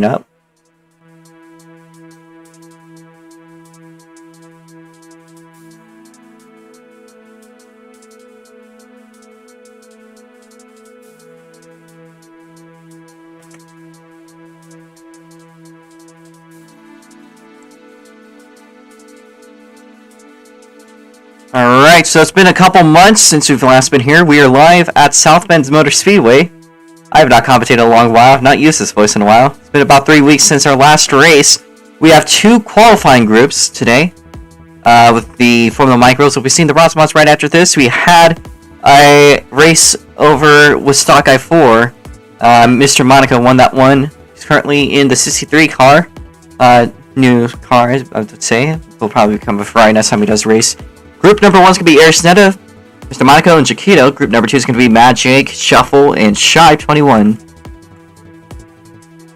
up. Alright, so it's been a couple months since we've last been here. We are live at South Bend's Motor Speedway. I have not commentated in a long while. I've not used this voice in a while. It's been about 3 weeks since our last race. We have two qualifying groups today with the Formula Micros. We'll be seeing the Rosmonts right after this. We had a race over with Stock Guy 4. Mr. Monaco won that one. He's currently in the 63 car. New car, I would say. Will probably become a Ferrari next time he does race. Group number 1 is going to be Arisnetta, Mr. Monaco, and Chiquito. Group number 2 is going to be Mad Jake, Shuffle, and Shy 21.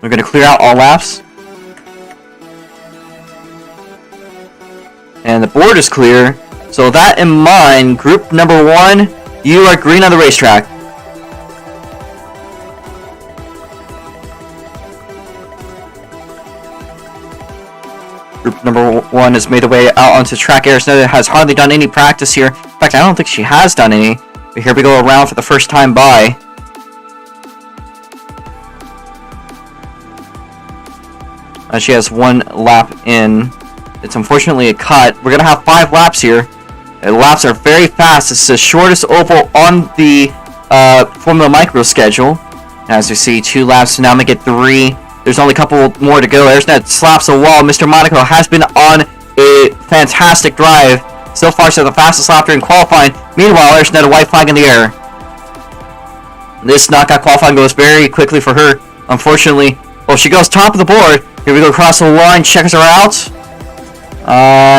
We're going to clear out all laps. And the board is clear. So that in mind, group number 1, you are green on the racetrack. Group number 1 has made the way out onto track. Arisnetta has hardly done any practice here. In fact, I don't think she has done any. But here we go around for the first time by. She has 1 lap in. It's unfortunately a cut. We're going to have 5 laps here. The laps are very fast. It's the shortest oval on the Formula Micro schedule. As you see, 2 laps. So now I'm going to get 3. There's only a couple more to go. Arisnetta slaps a wall. Mr. Monaco has been on a fantastic drive. So far, so the fastest lap during qualifying. Meanwhile, Arisnetta white flag in the air. This knockout qualifying goes very quickly for her. Unfortunately, well, she goes top of the board. Here we go across the line. Checkers are out.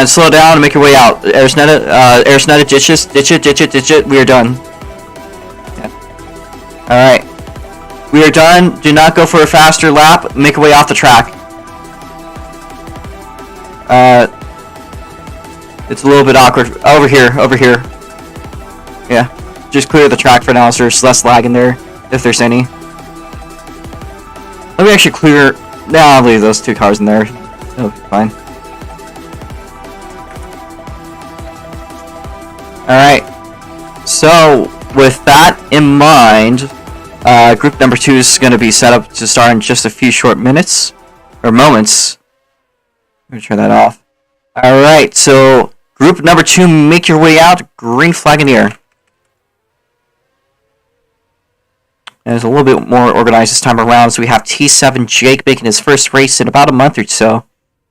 Slow down and make your way out. Arisnetta, ditch it. We are done. Yeah. Alright. We are done. Do not go for a faster lap. Make your way off the track. It's a little bit awkward. Over here. Yeah. Just clear the track for now so there's less lag in there, if there's any. Let me actually clear. No, I'll leave those 2 cars in there. It'll be fine. Alright. So, with that in mind, group number 2 is going to be set up to start in just a few short minutes. Or moments. Let me turn that off. Alright, so group number 2, make your way out. Green flag in the air. And it's a little bit more organized this time around. So we have T7 Jake making his first race in about a month or so.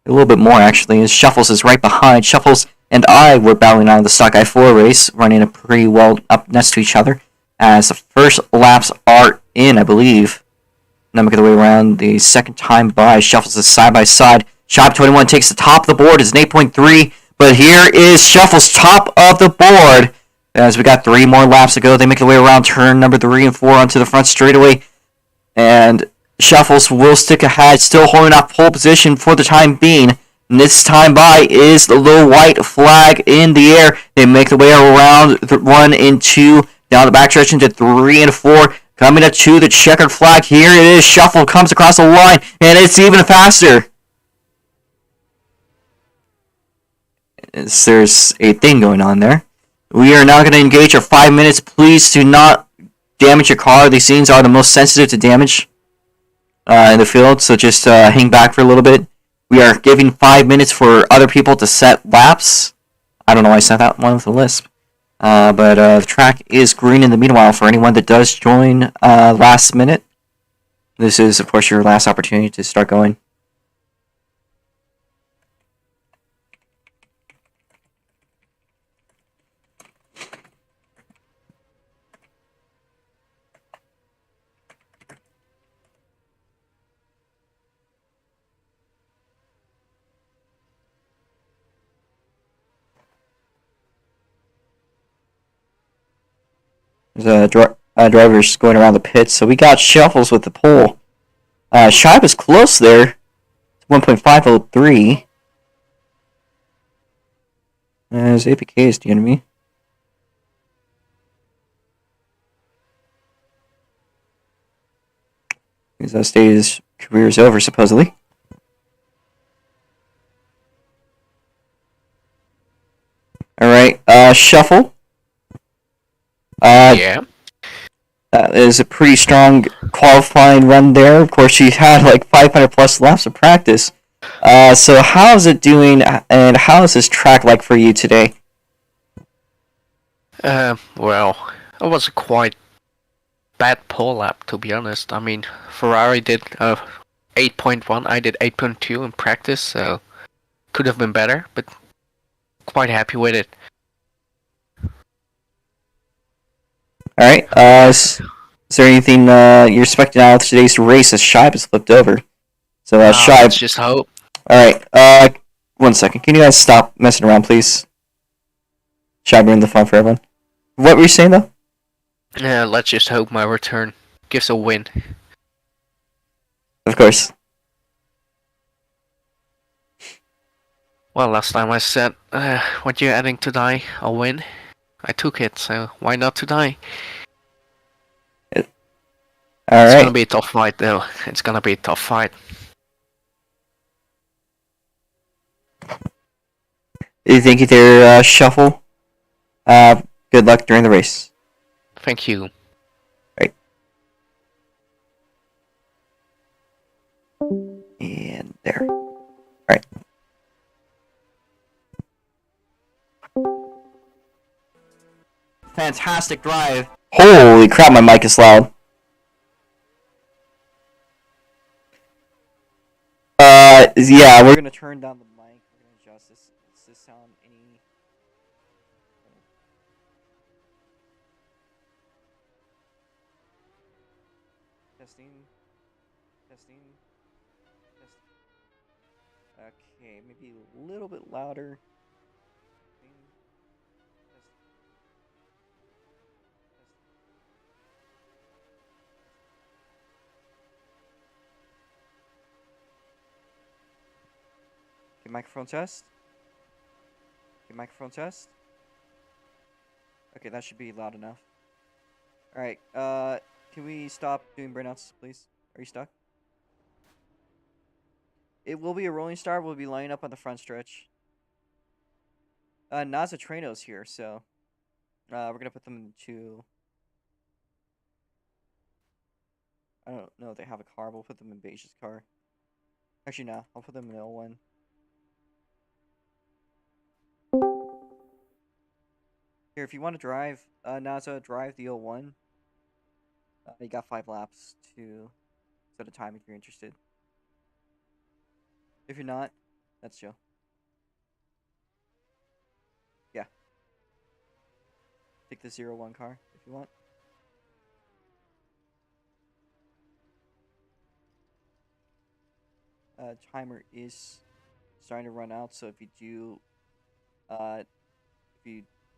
A little bit more, actually. As Shuffles is right behind. Shuffles and I were battling on the Stock Guy 4 race, running it pretty well up next to each other. As the first laps are in, I believe. Now making the way around the second time by. Shuffles is side by side. Shop 21 takes the top of the board. It's an 8.3. But here is Shuffles top of the board. As we got 3 more laps to go. They make their way around turn number 3 and 4 onto the front straightaway. And Shuffles will stick ahead. Still holding up pole position for the time being. And this time by is the little white flag in the air. They make their way around 1 and 2. Down the backstretch into 3 and 4. Coming up to the checkered flag. Here it is. Shuffle comes across the line. And it's even faster. There's a thing going on there. We are now going to engage our 5 minutes. Please do not damage your car. These scenes are the most sensitive to damage in the field. So just hang back for a little bit. We are giving 5 minutes for other people to set laps. I don't know why I set that one with a lisp. But the track is green in the meanwhile for anyone that does join last minute. This is, of course, your last opportunity to start going. There's drivers going around the pits, so we got Shuffles with the pole. Shy was close there. 1.503. As APK is the enemy. Because that state's career is over, supposedly. Alright, Shuffle. Yeah. That is a pretty strong qualifying run there. Of course, she had like 500 plus laps of practice. So how is it doing, and how is this track like for you today? Well, it was a quite bad pole lap, to be honest. I mean, Ferrari did 8.1, I did 8.2 in practice, so could have been better, but quite happy with it. Alright, is there anything you're expecting out of today's race as Shibe has flipped over? So, Let's Shibe. just hope. Alright, 1 second. Can you guys stop messing around, please? Shibe ruined the fun for everyone. What were you saying, though? Let's just hope my return gives a win. Of course. Well, last time I said, what you're adding today, I'll win. I took it, so why not today? It's gonna be a tough fight, though. It's gonna be a tough fight. You think there, Shuffle? Good luck during the race. Thank you. Right. And there. Alright. Fantastic drive. Holy crap, my mic is loud. Yeah, we're gonna turn down the mic. We're gonna adjust this. Does this sound any... Testing. Testing. Testing. Okay, maybe a little bit louder. Testing. Testing. Okay, microphone test. Okay, microphone test. Okay, that should be loud enough. Alright, can we stop doing burnouts, please? Are you stuck? It will be a rolling start. We'll be lining up on the front stretch. Naza Treno's here, so we're gonna put them into... I don't know if they have a car, but we'll put them in Beige's car. Actually, no, I'll put them in L1. Here, if you want to drive, Naza, drive the L1. You got 5 laps to set a time if you're interested. If you're not, that's chill. Yeah. Take the 0-1 car if you want. Timer is starting to run out, so if you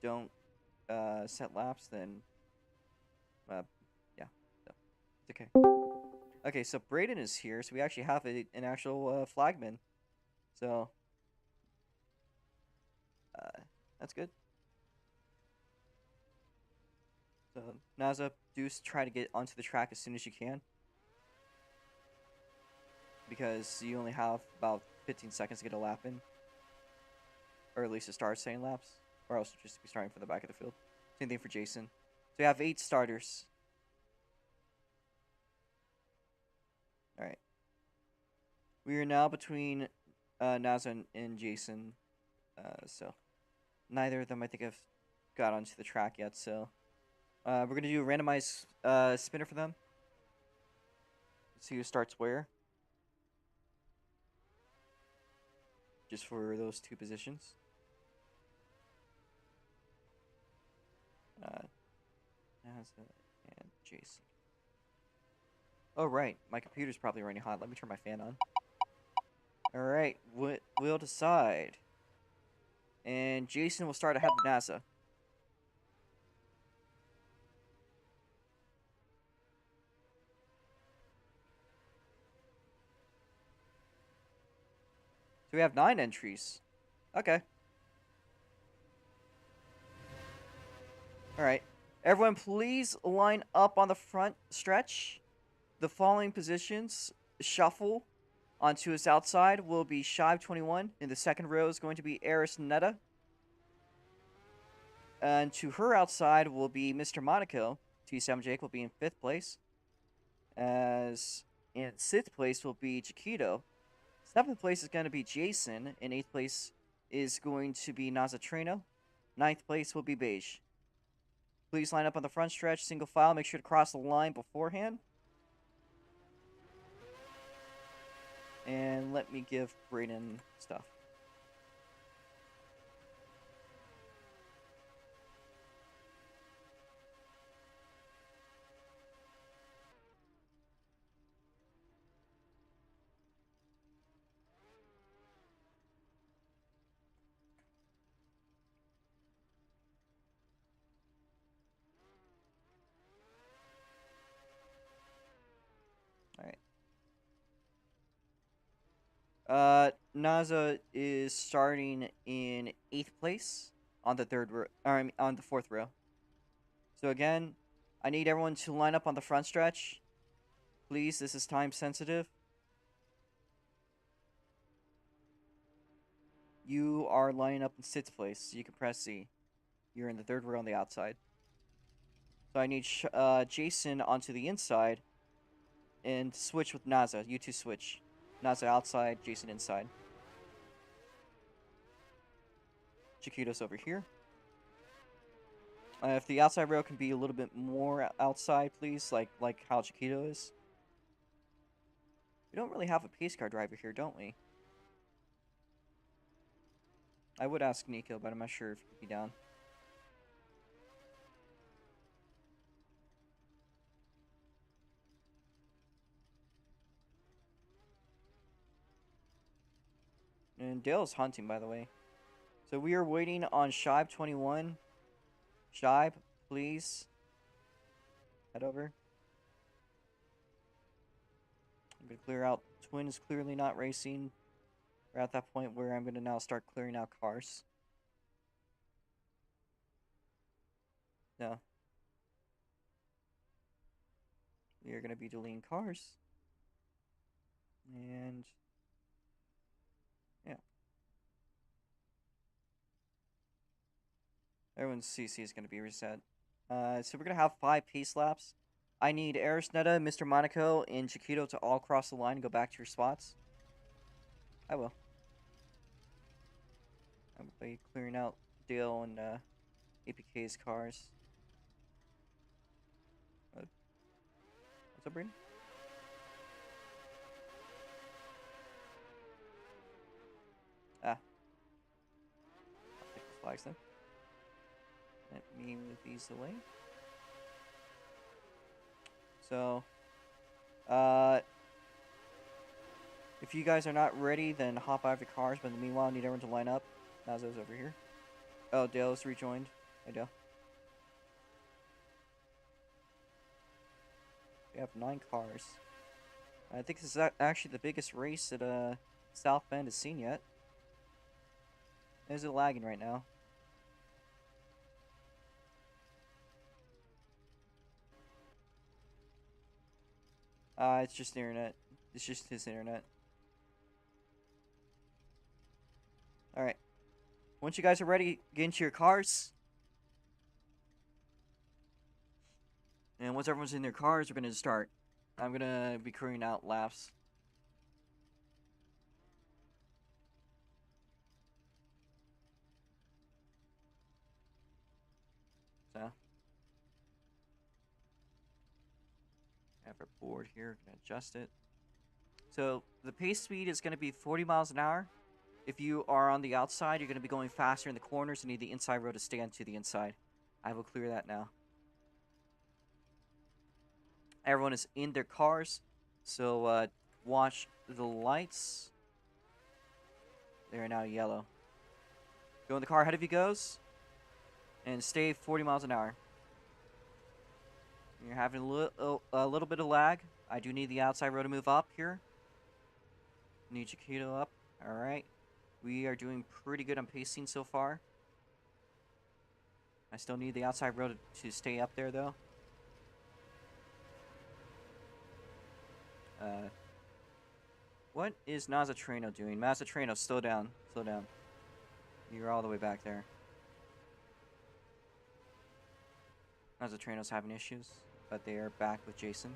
don't set laps, then yeah, no, it's okay. Okay, so Brayden is here, so we actually have an actual flagman, so that's good. So Naza, do try to get onto the track as soon as you can, because you only have about 15 seconds to get a lap in, or at least to start setting laps, or else you'll just be starting from the back of the field. Same thing for Jason. So we have 8 starters. Alright. We are now between Naza and Jason. So neither of them, I think, have got onto the track yet. So we're going to do a randomized spinner for them. Let's see who starts where. Just for those 2 positions. Naza and Jason. Oh, right. My computer's probably running hot. Let me turn my fan on. Alright. We'll decide. And Jason will start ahead of NASA. So we have 9 entries. Okay. Alright. Everyone, please line up on the front stretch. the following positions shuffle onto his outside will be Shive21. In the second row is going to be Eris Netta. And to her outside will be Mr. Monaco. T7 Jake will be in 5th place. As in 6th place will be Chiquito. 7th place is going to be Jason. In 8th place is going to be Nazatrino. 9th place will be Beige. Please line up on the front stretch, single file. Make sure to cross the line beforehand. And let me give Brayden stuff. Alright. Naza is starting in 8th place on the on the 4th row. So again, I need everyone to line up on the front stretch. Please, this is time sensitive. You are lining up in 6th place, so you can press C. You're in the 3rd row on the outside. So I need Jason onto the inside and switch with Naza. You two switch. Naza outside, Jason inside. Chiquito's over here. If the outside row can be a little bit more outside, please, like how Chiquito is. We don't really have a pace car driver here, don't we? I would ask Nico, but I'm not sure if he'd be down. And Dale's hunting, by the way. So we are waiting on Shive21. Shive, please. Head over. I'm going to clear out. Twin is clearly not racing. We're at that point where I'm going to now start clearing out cars. No. We are going to be deleting cars. And yeah. Everyone's CC is going to be reset. So we're going to have 5 pace laps. I need Eris Netta, Mr. Monaco, and Chiquito to all cross the line and go back to your spots. I will. I'm going to be clearing out Dale and APK's cars. What's up, Brayden? Ah. I'll take the flags then. Let me move these away. So, if you guys are not ready, then hop out of your cars. But meanwhile, I need everyone to line up. Nazo's over here. Oh, Dale's rejoined. Hey, Dale. We have 9 cars. I think this is actually the biggest race that South Bend has seen yet. Is it lagging right now? It's just the internet. It's just his internet. Alright. Once you guys are ready, get into your cars. And once everyone's in their cars, we're going to start. I'm going to be clearing out laps. So. I have our board here. Going to adjust it. So, the pace speed is going to be 40 miles an hour. If you are on the outside, you're going to be going faster in the corners and need the inside row to stay onto the inside. I will clear that now. Everyone is in their cars, so watch the lights. They are now yellow. Go in the car ahead of you goes, and stay 40 miles an hour. You're having a little bit of lag. I do need the outside row to move up here. Need Chiquito up. Alright. We are doing pretty good on pacing so far. I still need the outside row to stay up there, though. What is Mazzatrino doing? Mazzatrino, slow down. Slow down. You're all the way back there. Mazzatrino's having issues, but they are back with Jason.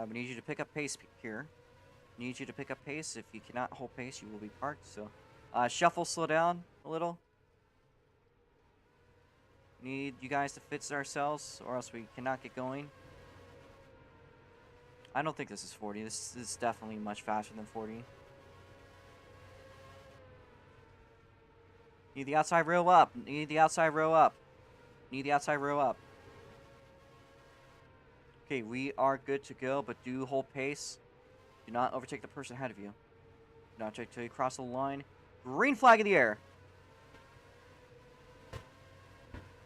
We need you to pick up pace here. Need you to pick up pace. If you cannot hold pace, you will be parked. So, Shuffle, slow down a little. Need you guys to fix ourselves, or else we cannot get going. I don't think this is 40. This is definitely much faster than 40. Need the outside row up. Need the outside row up. Need the outside row up. Okay, we are good to go, but do hold pace. Do not overtake the person ahead of you. Do not take till you cross the line. Green flag in the air.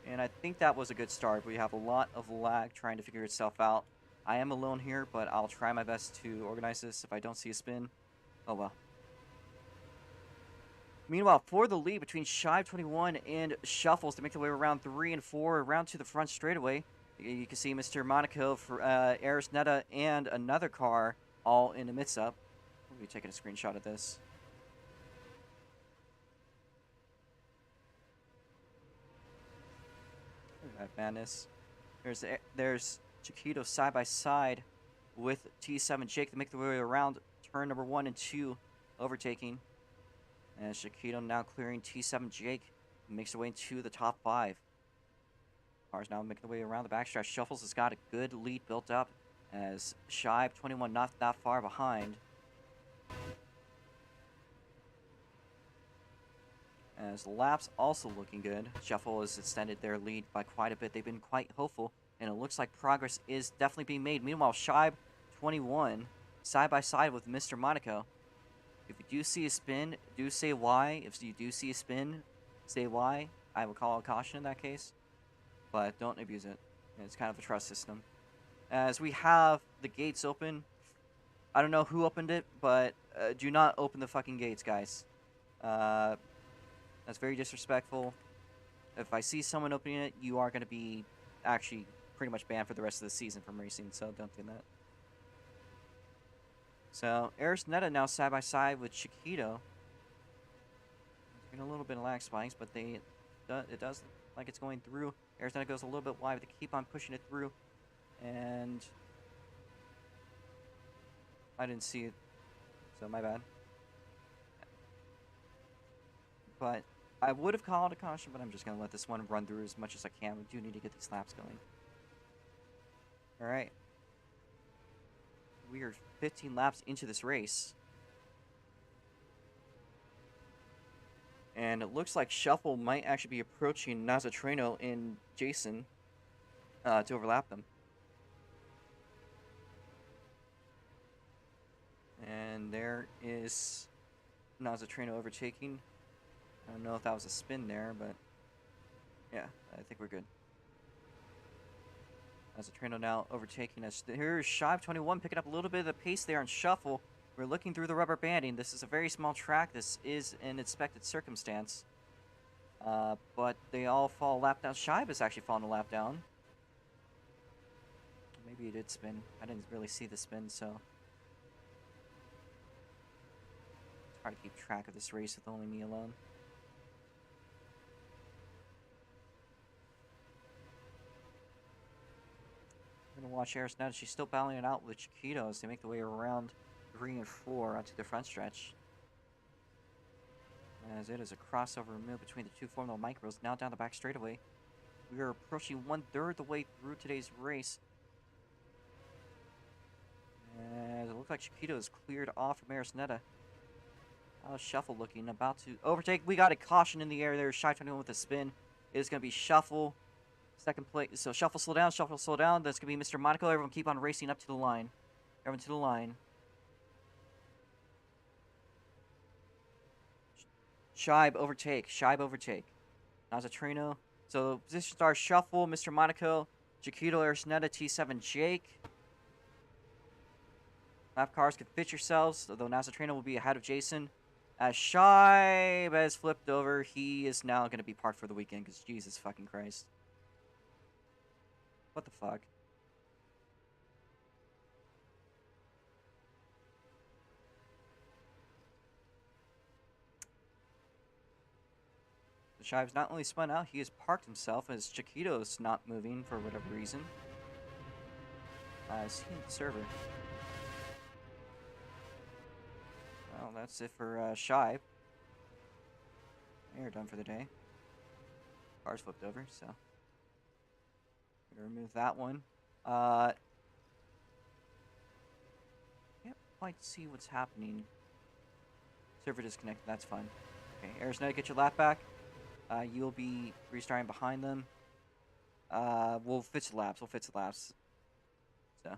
And I think that was a good start. We have a lot of lag trying to figure itself out. I am alone here, but I'll try my best to organize this. If I don't see a spin, oh well. Meanwhile, for the lead between Shive 21 and Shuffles to make their way around 3 and 4, around to the front straightaway. You can see Mr. Monaco for Aris Netta and another car all in the mix-up. We'll be taking a screenshot of this. Look at that madness. There's Chiquito side by side with T7 Jake to make their way around turn number 1 and 2, overtaking. And Chiquito now clearing T7 Jake, makes their way into the top 5. Cars now making their way around the backstretch. Shuffles has got a good lead built up, as Shive 21 not that far behind. As laps also looking good. Shuffle has extended their lead by quite a bit. They've been quite hopeful, and it looks like progress is definitely being made. Meanwhile, Shive 21 side by side with Mr. Monaco. If you do see a spin, do say why. If you do see a spin, say why. I will call a caution in that case. But don't abuse it. It's kind of a trust system. As we have the gates open. I don't know who opened it, but do not open the fucking gates, guys. That's very disrespectful. If I see someone opening it, you are going to be actually pretty much banned for the rest of the season from racing, so don't do that. So, Aris Netta now side by side with Chiquito. Getting a little bit of lag spikes, but it does look like it's going through. Aris Netta goes a little bit wide, but they keep on pushing it through. And I didn't see it, so my bad. But I would have called a caution, but I'm just going to let this one run through as much as I can. We do need to get these laps going. Alright. We are 15 laps into this race. And it looks like Shuffle might actually be approaching Nazzatrino and Jason to overlap them. And there is Nazzatrino overtaking. I don't know if that was a spin there, but yeah, I think we're good. Nazzatrino now overtaking us. Here's Shive 21 picking up a little bit of the pace there on Shuffle. We're looking through the rubber banding. This is a very small track. This is an expected circumstance. But they all fall a lap down. Shive has actually fallen a lap down. Maybe he did spin. I didn't really see the spin, so it's hard to keep track of this race with only me alone. We're going to watch Aris now. She's still battling it out with Chiquito as they make their way around 3 and 4 onto the front stretch. As it is a crossover move between the two Formula Micros, now down the back straightaway. We are approaching 1/3 the way through today's race. And it looks like Chiquito is cleared off from Aris Netta. How's Shuffle looking? About to overtake. We got a caution in the air there. Shive 21 with a spin. It is going to be Shuffle. Second place. So Shuffle slow down. Shuffle slow down. That's going to be Mr. Monaco. Everyone keep on racing up to the line. Everyone to the line. Shive overtake. Shive overtake. Nazzatrino. So position star Shuffle, Mr. Monaco, Chiquito, Aris Netta, T7 Jake. Lap cars can fit yourselves, although Nazzatrino will be ahead of Jason. As Shive has flipped over, he is now going to be parked for the weekend, because Jesus fucking Christ. What the fuck? Shive's not only spun out, he has parked himself as Chiquito's not moving for whatever reason. Is he in the server? Well, that's it for Shive. You're done for the day. Car's flipped over, so I'm gonna remove that one. Can't quite see what's happening. Server disconnected, that's fine. Okay, Arizona, get your lap back. You'll be restarting behind them. We'll fix the laps. So.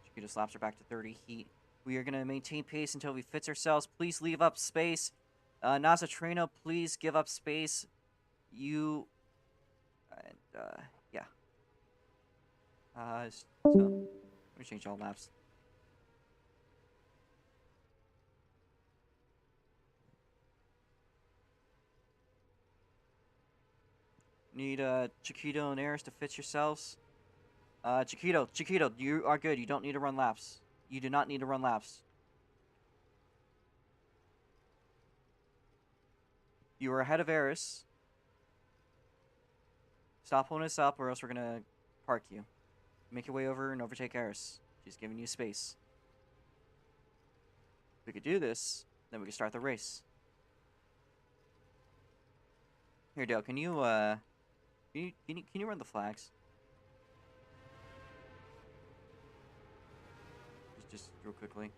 Chiquito's laps are back to 30 heat. We are going to maintain pace until we fix ourselves. Please leave up space. Nazatrino, please give up space. You... And, yeah. So, let me change all laps. Need, Chiquito and Eris to fix yourselves. Chiquito, you are good. You don't need to run laps. You do not need to run laps. You are ahead of Eris. Stop holding us up or else we're gonna park you. Make your way over and overtake Eris. She's giving you space. If we could do this, then we can start the race. Here, Dale, can you run the flags? Just real quickly.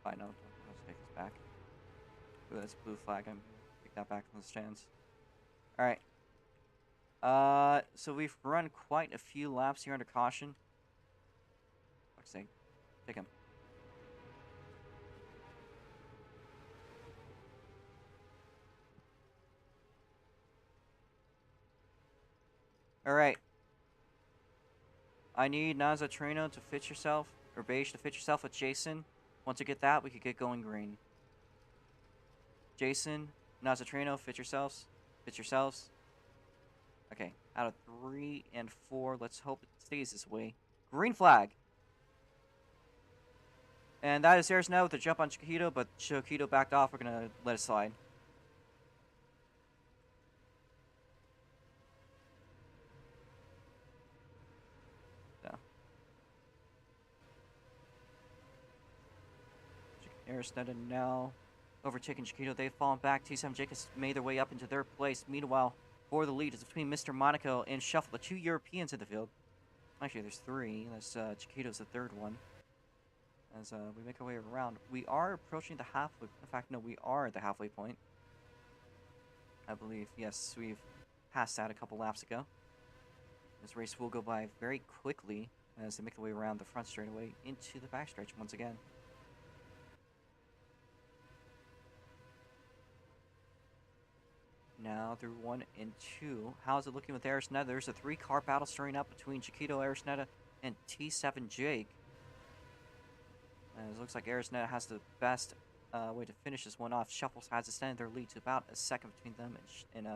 Fine, no, let's take this back. Ooh, that's a blue flag. I'm gonna take that back from the stands. Alright. So we've run quite a few laps here under caution. Fuck's sake. Take him. Alright. I need Nazatrino to fit yourself, or Beige to fit yourself with Jason. Once you get that, we could get going green. Jason, Nazatrino, fit yourselves. Fit yourselves. Okay, out of 3 and 4, let's hope it stays this way. Green flag! And that is theirs now with the jump on Chiquito, but Chiquito backed off. We're gonna let it slide. So. Aristetta now overtaking Chiquito. They've fallen back. T7 Jake has made their way up into their place. Meanwhile, for the lead is between Mr. Monaco and Shuffle, the 2 Europeans in the field. Actually, there's 3. That's Chiquito's the 3rd one. As we make our way around, we are approaching the halfway. In fact, no, we are at the halfway point. I believe. Yes, we've passed that a couple laps ago. This race will go by very quickly as they make their way around the front straightaway into the backstretch once again. Now through 1 and 2. How's it looking with Arisnetta? There's a 3-car battle stirring up between Chiquito, Arisnetta, and T7 Jake. It looks like Arisnetta has the best way to finish this one off. Shuffles has extended their lead to about a second between them and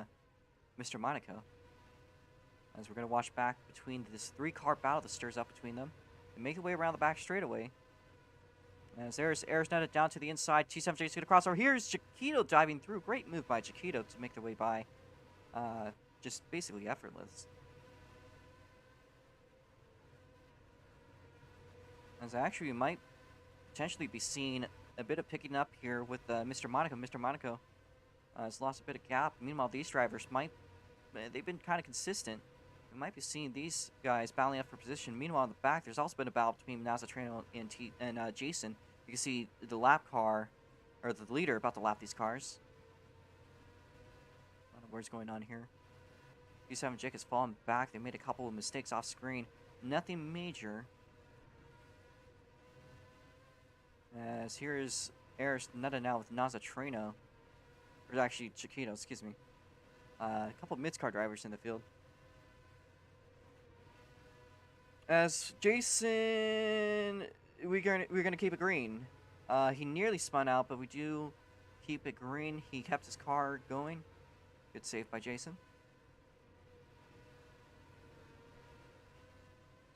Mr. Monaco. As we're going to watch back between this 3-car battle that stirs up between them. And make their way around the back straightaway. As there's Arisnetta down to the inside. T7 Jake's going to cross over. Here's Chiquito diving through. Great move by Chiquito to make their way by. Just basically effortless. As actually we might potentially be seeing a bit of picking up here with Mr. Monaco. Mr. Monaco has lost a bit of gap. Meanwhile, these drivers they've been kind of consistent. We might be seeing these guys battling up for position. Meanwhile, in the back, there's also been a battle between Nazatrino and Jason. You can see the lap car, or the leader, about to lap these cars. I don't know what's going on here. T7 Jake has fallen back. They made a couple of mistakes off screen. Nothing major. As here is Arisnetta now with Nazatrino. Or actually, Chiquito, excuse me. A couple of mid-car drivers in the field. As Jason, we're gonna keep it green. He nearly spun out, but we do keep it green. He kept his car going. Good save by Jason.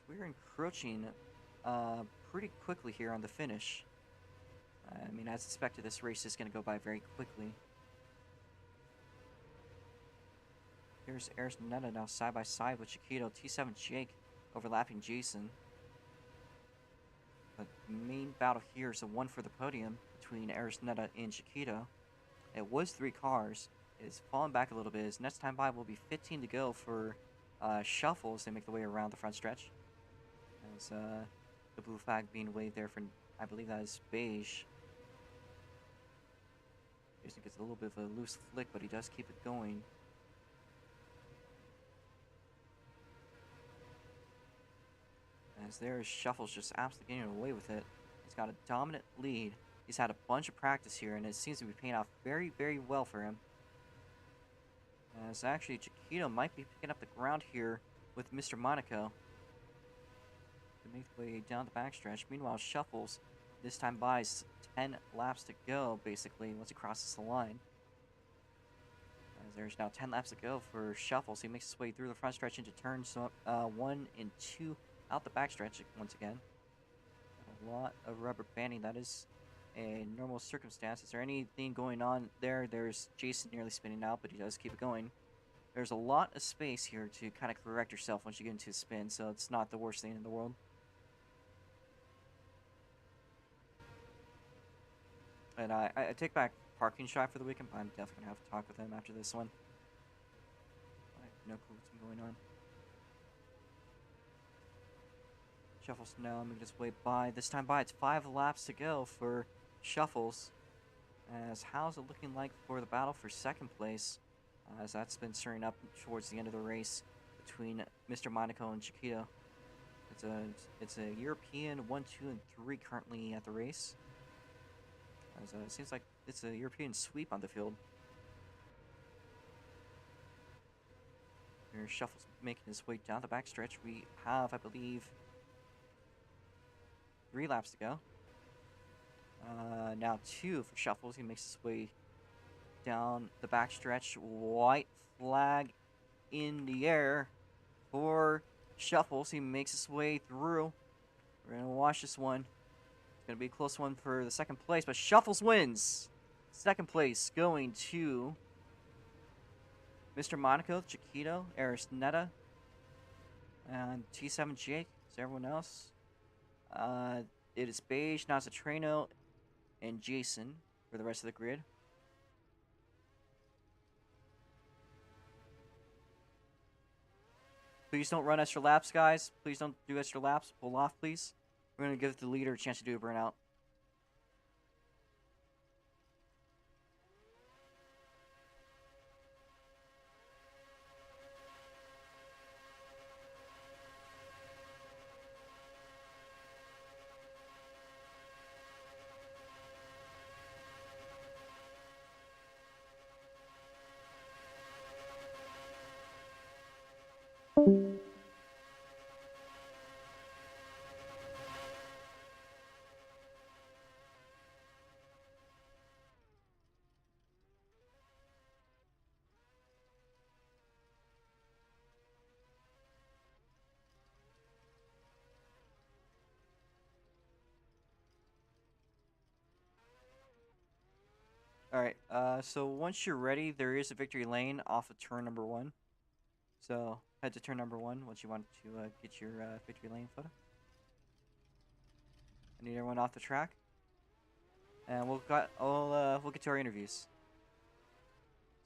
we're encroaching pretty quickly here on the finish. I mean, as expected, this race is going to go by very quickly. Here's Eris Netta now side by side with Chiquito. T7 Jake overlapping Jason. The main battle here is the one for the podium between Eris Netta and Chiquito. It was 3 cars. It's fallen back a little bit. His next time by will be 15 to go for Shuffle as they make the way around the front stretch. As the blue flag being waved there for, I believe that is beige. Jason gets a little bit of a loose flick, but he does keep it going. As there, Shuffle's just absolutely getting away with it. He's got a dominant lead. He's had a bunch of practice here, and it seems to be paying off very, very well for him. As actually, Chiquito might be picking up the ground here with Mr. Monaco to make the way down the backstretch. Meanwhile, Shuffles this time buys 10 laps to go, basically, once he crosses the line. As there's now 10 laps to go for Shuffles. He makes his way through the front stretch into turns 1 and 2 out the backstretch once again. A lot of rubber banding. That is a normal circumstance. Is there anything going on there? There's Jason nearly spinning out, but he does keep it going. There's a lot of space here to kind of correct yourself once you get into a spin, so it's not the worst thing in the world. And I take back parking shot for the weekend, but I'm definitely going to have to talk with him after this one. I have no clue what's been going on. Shuffles now making his way by. This time by, it's 5 laps to go for Shuffles. As how's it looking like for the battle for second place? As that's been stirring up towards the end of the race between Mr. Monaco and Chiquito. It's a European 1, 2, and 3 currently at the race. As it seems like it's a European sweep on the field. Here, Shuffles making his way down the backstretch. We have, I believe, 3 laps to go. Now 2 for Shuffles. He makes his way down the backstretch. White flag in the air for Shuffles. He makes his way through. We're going to watch this one. It's going to be a close one for the second place, but Shuffles wins. Second place going to Mr. Monaco, Chiquito, Eris Netta, and T7 Jake. Is everyone else? It is Beige, Nazatreno, and Jason for the rest of the grid. Please don't run extra laps, guys. Please don't do extra laps. Pull off, please. We're going to give the leader a chance to do a burnout. Alright, so once you're ready, there is a victory lane off of turn number 1. So, head to turn number 1 once you want to get your victory lane photo. I need everyone off the track. And we'll get to our interviews.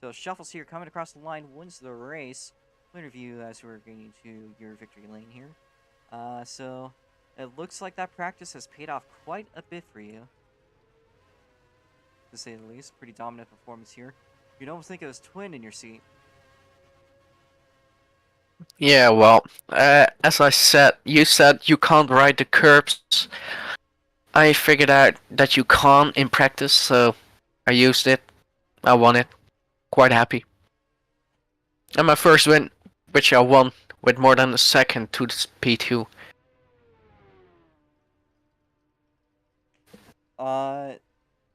So, Shuffles here coming across the line, wins the race. We'll interview as we're getting to your victory lane here. So, it looks like that practice has paid off quite a bit for you, to say the least. Pretty dominant performance here. You'd almost think it was Twin in your seat. Yeah, well, as I said, you said you can't ride the curbs. I figured out that you can't in practice, so I used it. I won it. Quite happy. And my first win, which I won with more than a second to the P2.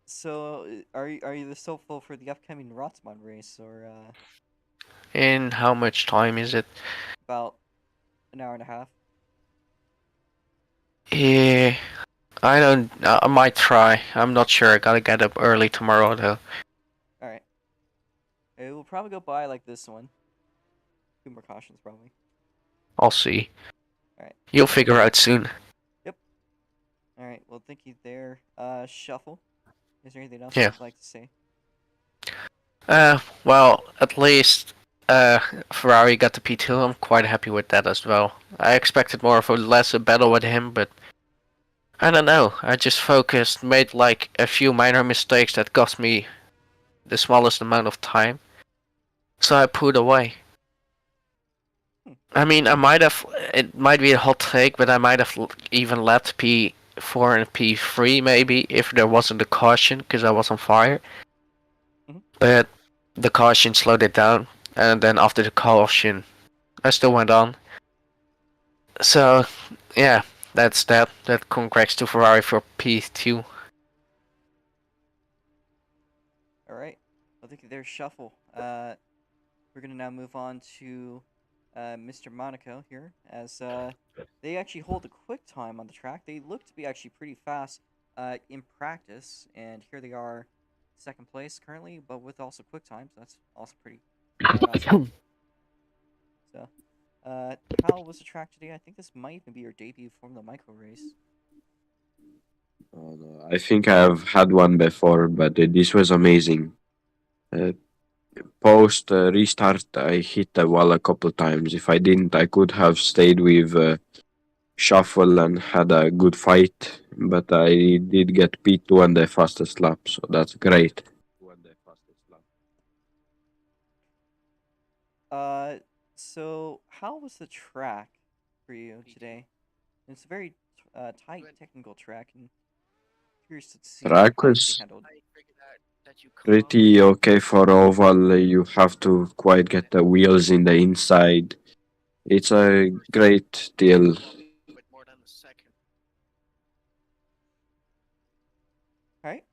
So are you the hopeful for the upcoming Rotsmond race, or In how much time is it? about an hour and a half? Yeah, I don't. I might try. I'm not sure. I gotta get up early tomorrow though. All right. It will probably go by like this one. Two more cautions probably. I'll see. All right. You'll figure out soon. Yep. All right. Well, thank you there. Shuffle. Is there anything else Yeah. you'd like to say? Well, at least Ferrari got the P2. I'm quite happy with that as well. I expected more of a lesser battle with him, but I don't know. I just focused, made like a few minor mistakes that cost me the smallest amount of time. So I put away. I mean, I might have. It might be a hot take, but I might have even left P4 and P3 maybe if there wasn't a caution because I was on fire. Mhm. But the caution slowed it down, and then after the caution, I still went on. So, yeah, that's that. That congrats to Ferrari for P2. All right. Well, thank you there, Shuffle. We're gonna now move on to Mr. Monaco here, as they actually hold a quick time on the track. They look to be actually pretty fast in practice, and here they are, second place currently, but with also quick times. That's also pretty quite awesome. So, how was the track today? I think this might even be your debut Formula Micro race. No, I think I've had one before, but this was amazing. Uh, Post restart, I hit the wall a couple times. If I didn't, I could have stayed with Shuffle and had a good fight, but I did get P2 on the fastest lap, so that's great. Uh, so how was the track for you today? It's a very tight technical track, and curious to see Track how you was handled. pretty okay for oval. You have to quite get the wheels in the inside. It's a great deal. All right.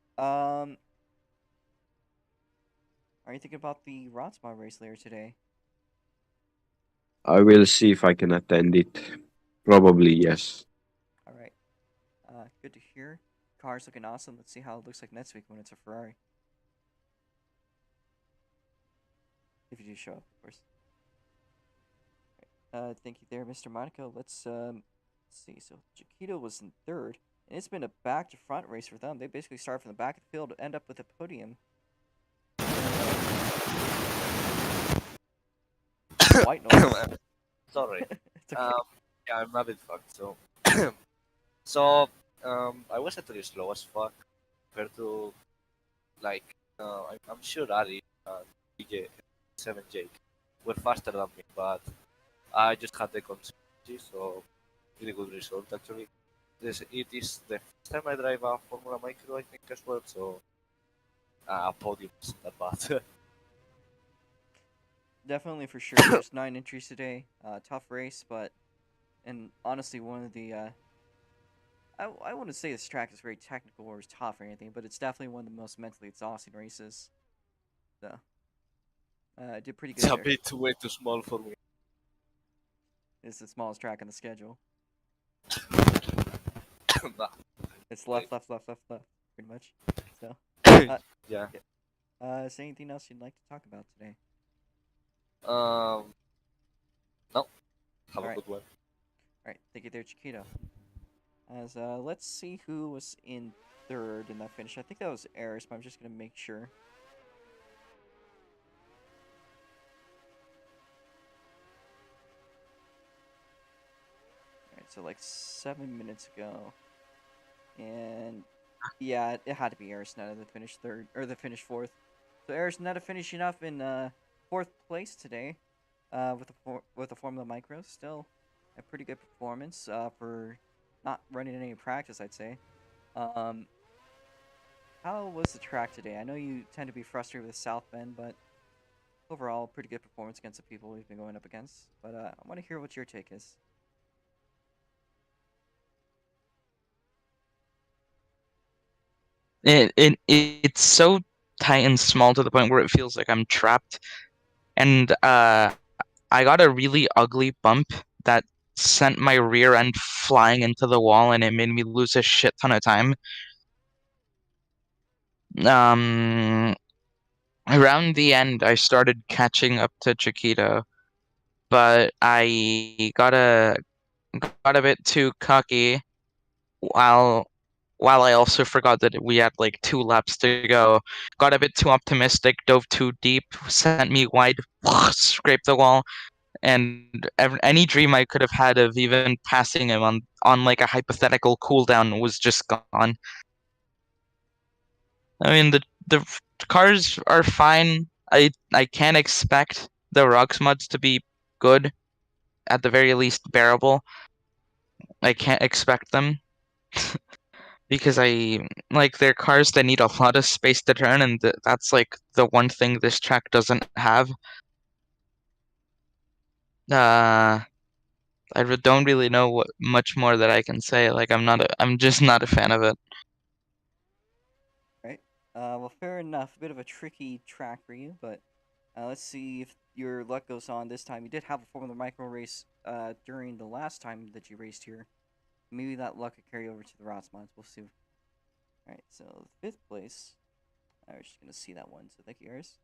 Are you thinking about the Rotsmar race later today? I will see if I can attend it. Probably yes. All right. Good to hear. Car's looking awesome. Let's see how it looks like next week when it's a Ferrari. If you do show up, of course. Thank you there, Mr. Monaco. Let's see. So Chiquito was in third, and it's been a back to front race for them. They basically start from the back of the field, end up with a podium. White noise. Sorry. It's okay. Yeah, I'm a bit fucked. So, I was actually slow as fuck compared to like I'm sure Ari and DJ 7J were faster than me, but I just had the consistency, so really good result actually. It is the first time I drive a Formula Micro, I think as well, so a podium isn't that bad. Definitely for sure. There's 9 entries today. Tough race, but and honestly, one of the I wouldn't say this track is very technical or is tough or anything, but it's definitely one of the most mentally exhausting races. So, did pretty good It's a there. bit way too small for me. It's the smallest track on the schedule. Nah. It's left, left, left, left, left, pretty much. So, Yeah. is there anything else you'd like to talk about today? No. Have Alright. a good one. All right, thank you there, Chiquito. As let's see who was in third in that finish. I think that was Eris, but I'm just gonna make sure. All right, so like 7 minutes ago, and yeah, it had to be Eris Netta that finished third or the finish fourth. So Eris Netta finishing up in fourth place today, with the Formula Micro. Still a pretty good performance for not running any practice, I'd say. Um, how was the track today? I know you tend to be frustrated with South Bend, but overall, pretty good performance against the people we've been going up against. But I want to hear what your take is. It's so tight and small to the point where it feels like I'm trapped. And I got a really ugly bump that sent my rear end flying into the wall, and it made me lose a shit ton of time. Around the end, I started catching up to Chiquito, but I got a bit too cocky while I also forgot that we had like 2 laps to go. Got a bit too optimistic, dove too deep, sent me wide, scraped the wall, and any dream I could have had of even passing him on like a hypothetical cooldown was just gone. I mean, the cars are fine. I can't expect the Rocks mods to be good, at the very least bearable. I can't expect them because I like they're cars that need a lot of space to turn, and that's like the one thing this track doesn't have. Uh, don't really know what much more that I can say. Like I'm just not a fan of it. Right. Well, fair enough. A bit of a tricky track for you, but let's see if your luck goes on this time. You did have a Formula Micro race during the last time that you raced here. Maybe that luck could carry over to the Rots mods. We'll see. Alright, so 5th place. I was just going to see that one, so thank you, guys.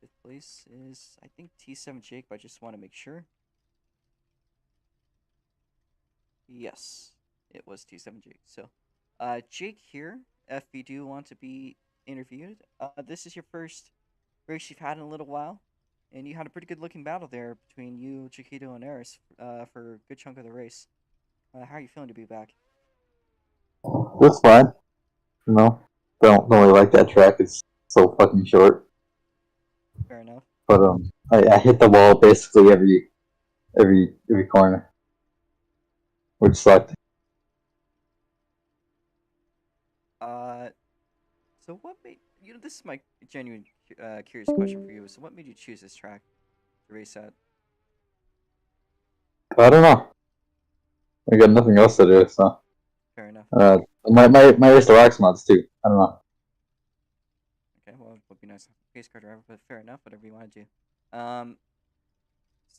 5th place is, I think, T7 Jake, but I just want to make sure. Yes, it was T7 Jake. So, Jake here, if you do want to be interviewed, this is your first race you've had in a little while, and you had a pretty good looking battle there between you, Chiquito, and Eris for a good chunk of the race. How are you feeling to be back? That's fine. No, don't really like that track. It's so fucking short. Fair enough. But I hit the wall basically every corner, which sucked. So what made this is my genuine curious question for you. So what made you choose this track to race at? I don't know. I got nothing else to do, so Fair enough. my race the rocks mods too. I don't know. Okay, well, it would be nice to have a pace car driver, but fair enough. Whatever you want to do.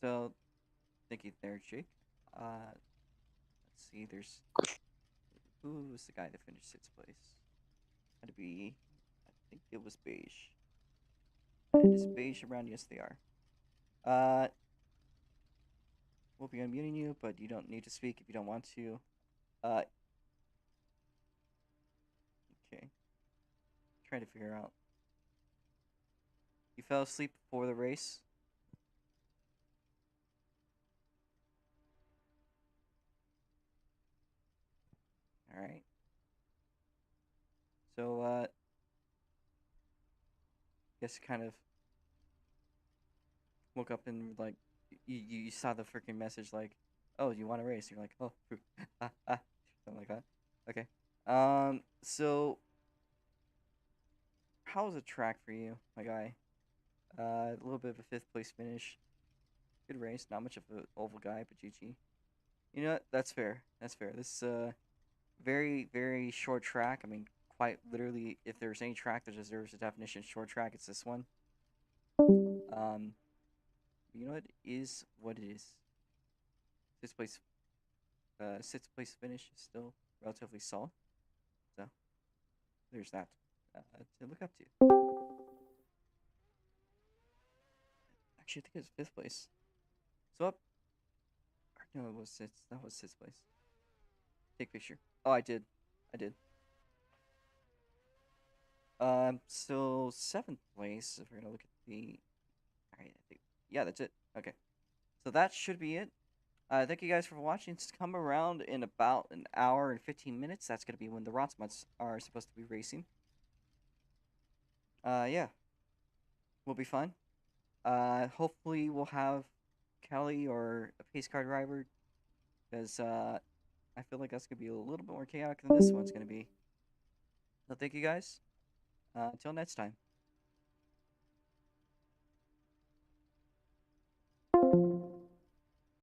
So thank you there, Jake. Let's see. There's who was the guy that finished 6th place? Had to be. I think it was beige. And is beige around? Yes, they are. We'll be unmuting you, but you don't need to speak if you don't want to. Okay. Trying to figure out. You fell asleep before the race. All right. So, guess kind of woke up and like you saw the freaking message like, oh, you want to race? You're like, oh, something like that. Okay. So how was the track for you, my guy? A little bit of a 5th place finish. Good race. Not much of an oval guy, but GG. You know what? That's fair. That's fair. This is a very, very short track. I mean, quite literally, if there's any track that deserves a definition short track, it's this one. You know what? It is what it is. 6th place finish is still relatively solid. So there's that to look up to. Actually, I think it was 5th place. So up. No, it was 6th. That was 6th place. Take picture. Oh, I did. So 7th place. If we're gonna look at the. Alright, I think. Yeah, that's it. Okay. So that should be it. Thank you guys for watching. It's come around in about an hour and 15 minutes. That's gonna be when the Rotsmuts are supposed to be racing. Yeah. Will be fun. Hopefully we'll have Kelly or a pace car driver, because I feel like that's gonna be a little bit more chaotic than this one's gonna be. So thank you guys. Until next time.